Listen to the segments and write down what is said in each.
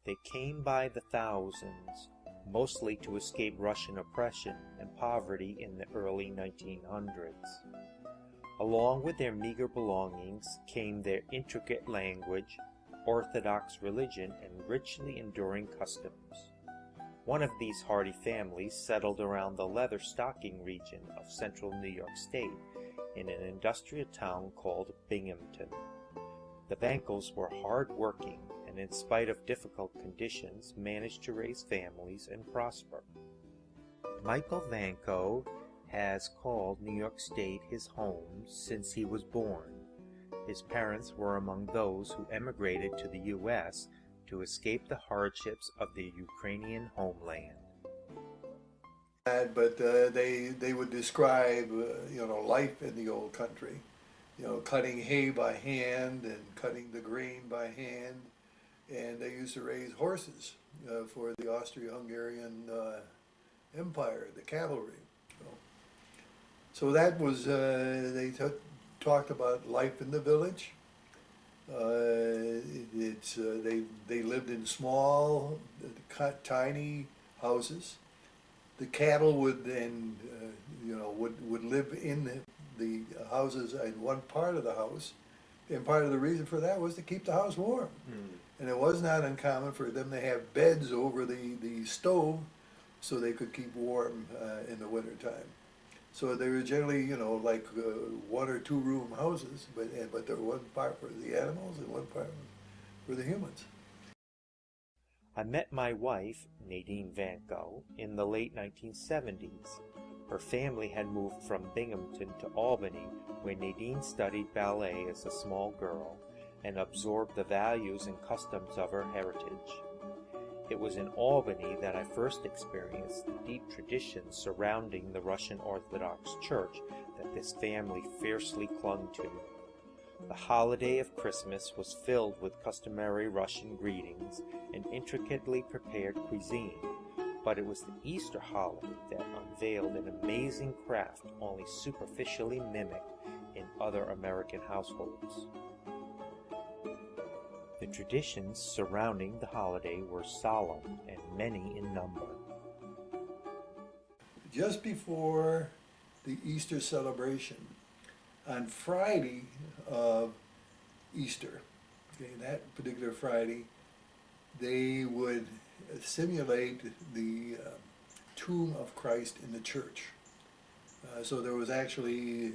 They came by the thousands, mostly to escape Russian oppression and poverty in the early 1900s. Along with their meager belongings came their intricate language, orthodox religion, and richly enduring customs. One of these hardy families settled around the leather-stocking region of central New York State in an industrial town called Binghamton. The Vankos were hard-working and, in spite of difficult conditions, managed to raise families and prosper. Michael Vanko has called New York State his home since he was born. His parents were among those who emigrated to the U.S. to escape the hardships of the Ukrainian homeland. But they would describe life in the old country, cutting hay by hand and cutting the grain by hand, and they used to raise horses for the Austro-Hungarian Empire, the cavalry. So that was they talked about life in the village. They lived in small, tiny houses. The cattle would then, would live in the houses in one part of the house, and part of the reason for that was to keep the house warm. And it was not uncommon for them to have beds over the stove so they could keep warm in the wintertime. So they were generally, like 1 or 2 room houses, but there was one part for the animals and one part for the humans. I met my wife, Nadine Vanko, in the late 1970s. Her family had moved from Binghamton to Albany, where Nadine studied ballet as a small girl and absorbed the values and customs of her heritage. It was in Albany that I first experienced the deep traditions surrounding the Russian Orthodox Church that this family fiercely clung to. The holiday of Christmas was filled with customary Russian greetings and intricately prepared cuisine, but it was the Easter holiday that unveiled an amazing craft only superficially mimicked in other American households. The traditions surrounding the holiday were solemn and many in number. Just before the Easter celebration, on Friday of Easter, that particular Friday, they would simulate the tomb of Christ in the church. So there was actually,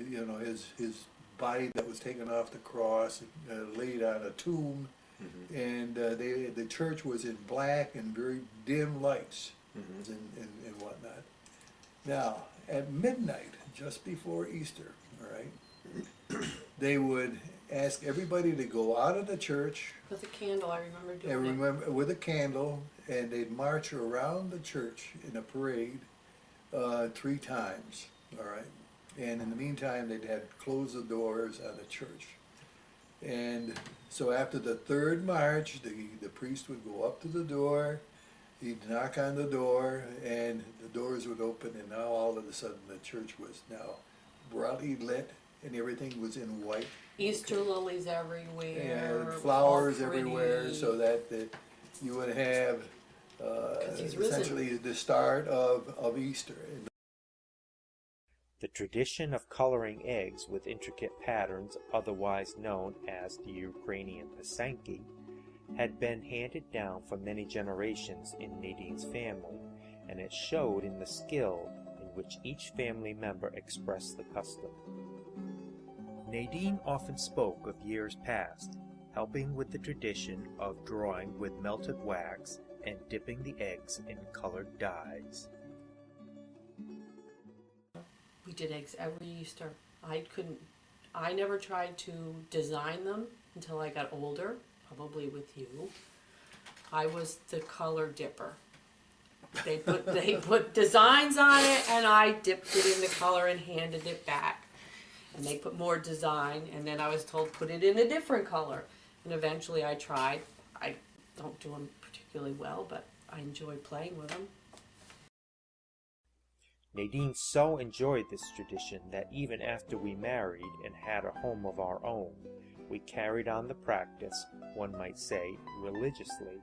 his body that was taken off the cross, laid on a tomb. And the church was in black and very dim lights and whatnot. Now, at midnight, just before Easter, all right, they would ask everybody to go out of the church. With a candle, I remember doing it. With a candle, and they'd march around the church in a parade 3 times, all right? And in the meantime, they'd have closed the doors on the church. And so after the 3rd march, the priest would go up to the door, he'd knock on the door, and the doors would open, and now all of a sudden the church was now brightly lit, and everything was in white. Easter lilies everywhere. And flowers everywhere, so that you would have essentially the start of Easter. The tradition of coloring eggs with intricate patterns, otherwise known as the Ukrainian pisanki, had been handed down for many generations in Nadine's family, and it showed in the skill in which each family member expressed the custom. Nadine often spoke of years past, helping with the tradition of drawing with melted wax and dipping the eggs in colored dyes. We did eggs every Easter. I never tried to design them until I got older, probably with you. I was the color dipper. They put designs on it, and I dipped it in the color and handed it back. And they put more design, and then I was told put it in a different color. And eventually I tried. I don't do them particularly well, but I enjoy playing with them. Nadine so enjoyed this tradition that even after we married and had a home of our own, we carried on the practice, one might say, religiously.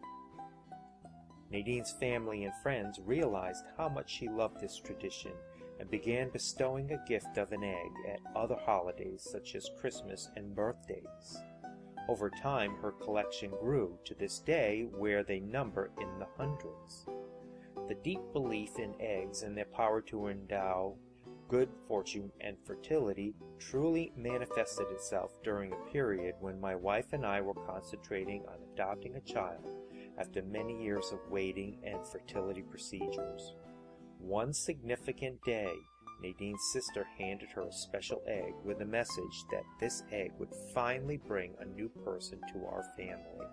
Nadine's family and friends realized how much she loved this tradition and began bestowing a gift of an egg at other holidays such as Christmas and birthdays. Over time, her collection grew to this day where they number in the hundreds. The deep belief in eggs and their power to endow good fortune and fertility truly manifested itself during a period when my wife and I were concentrating on adopting a child after many years of waiting and fertility procedures. One significant day, Nadine's sister handed her a special egg with a message that this egg would finally bring a new person to our family.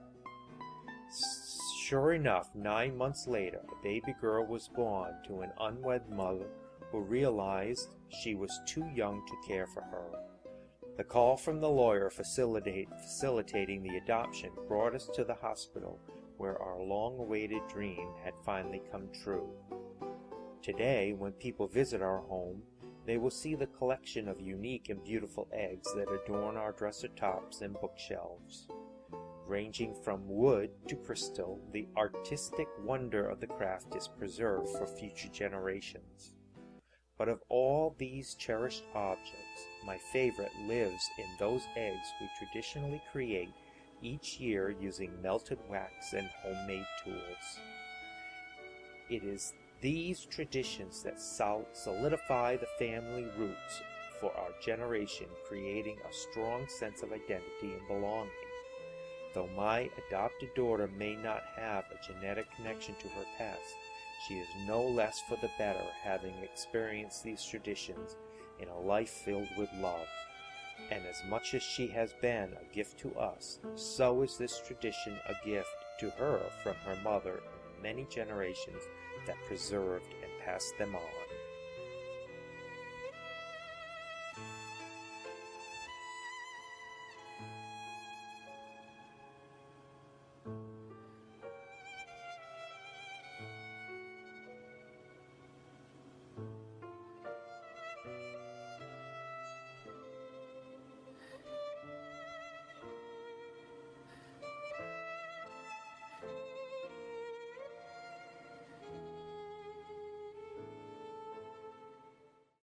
Sure enough, 9 months later, a baby girl was born to an unwed mother who realized she was too young to care for her. The call from the lawyer facilitating the adoption brought us to the hospital where our long-awaited dream had finally come true. Today, when people visit our home, they will see the collection of unique and beautiful eggs that adorn our dresser tops and bookshelves. Ranging from wood to crystal, the artistic wonder of the craft is preserved for future generations. But of all these cherished objects, my favorite lives in those eggs we traditionally create each year using melted wax and homemade tools. It is these traditions that solidify the family roots for our generation, creating a strong sense of identity and belonging. Though my adopted daughter may not have a genetic connection to her past, she is no less for the better, having experienced these traditions in a life filled with love. And as much as she has been a gift to us, so is this tradition a gift to her from her mother and the many generations that preserved and passed them on.